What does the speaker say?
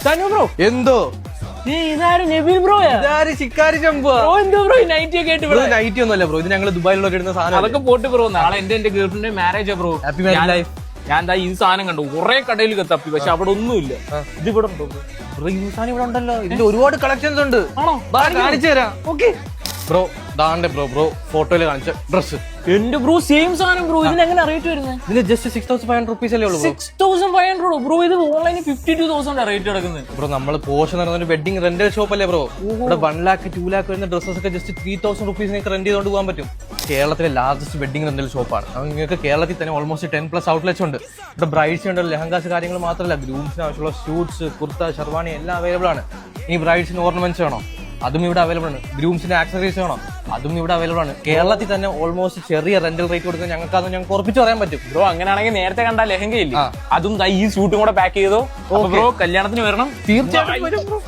Bro എന്തോ ഇതാരും നബീൽ ബ്രോയാ? ശിക്കാരി ചമ്പോ bro എന്തോ ബ്രോ നൈറ്റി ഒക്കെ ആയിട്ട് ഇവിടെ? നൈറ്റി ഒന്നുമല്ല ബ്രോ, ഇത് ഞങ്ങൾ ദുബായിലൊക്കെ ഇടുന്ന സാധനം. അതൊക്കെ പോട്ട് ബ്രോ, നാളെ എന്റെ ഗേൾഫ്രണ്ടിന്റെ മാരേജാ ബ്രോ. Happy married life. ഞാൻ എന്താ ഈ സാധനം കണ്ടു, കുറെ കടയിൽ തപ്പി, പക്ഷെ അവിടെ ഒന്നുമില്ല. ഇത് ഇവിടെ ഉണ്ടോ ബ്രോ? ഈ സാധനം ഇവിടെ ഉണ്ടല്ലോ, ഇതിന്റെ ഒരുപാട് കളക്ഷൻസ് ഉണ്ട്. ആണോ? കാണിച്ചു തരാം. ഓക്കെ ബ്രോ ദാണ്ടെ ബ്രോ ഫോട്ടോയിൽ കാണിച്ച ഡ്രസ്. എന്റെ ബ്രോ സെയിം സാധനം ബ്രോ. ഇതിന് എങ്ങനെ റേറ്റ് വരുന്നത്? ഇതിന് ജസ്റ്റ് 6,500 റുപ്പീസ് അല്ലേ ഉള്ളൂ. 6,500 ബ്രോ. ഇത് ഓൺലൈനിൽ 52,000 റേറ്റ് കിടക്കുന്നത് ബ്രോ. നമ്മൾ പോഷൻ നടന്ന വെഡിങ് റെന്റൽ ഷോപ്പ് അല്ലേ ബ്രോ? ഇവിടെ 1 lakh 2 lakh വരുന്ന ഡ്രസ്സസ് ഒക്കെ ജസ്റ്റ് 3,000 റുപ്പീസിനൊക്കെ റെന്റ് ചെയ്തുകൊണ്ട് പോകാൻ പറ്റും. കേരളത്തിലെ ലാർജസ്റ്റ് വെഡിങ് റെന്റൽ ഷോപ്പാണ്. നിങ്ങൾക്ക് കേരളത്തിൽ തന്നെ ഓൾമോസ്റ്റ് 10+ ഔട്ട്ലെറ്റ്സ് ഉണ്ട്. ഇവിടെ ബ്രൈഡ്സ് ഉണ്ട്, ലെഹങ്കാസ് കാര്യങ്ങൾ മാത്രമല്ല, ഗ്രൂംസിന് ആവശ്യമുള്ള സ്യൂട്ട്സ്, കുർത്ത, ഷർവാണി എല്ലാം അവൈലബിൾ ആണ്. ഇനി ബ്രൈഡ്സിന് ഓർണമെന്റ്സ് വേണോ, അതും ഇവിടെ അവൈലബിൾ ആണ്. ഗ്രൂംസിന്റെ ആക്സസറീസ് വേണോ, അതും ഇവിടെ അവൈലബിൾ ആണ്. കേരളത്തിൽ തന്നെ ഓൾമോസ്റ്റ് ചെറിയ റെന്റൽ റേറ്റ് കൊടുക്കാൻ ഞങ്ങൾക്ക് ഉറപ്പിച്ച് പറയാൻ പറ്റും. ബ്രോ അങ്ങനെയാണെങ്കിൽ നേരത്തെ കണ്ട ലെഹങ്ക ഇല്ലേ, അതും ഈ സ്യൂട്ടും കൂടെ പാക്ക് ചെയ്തോ ബ്രോ. കല്യാണത്തിന് വരണം, തീർച്ചയായിട്ടും.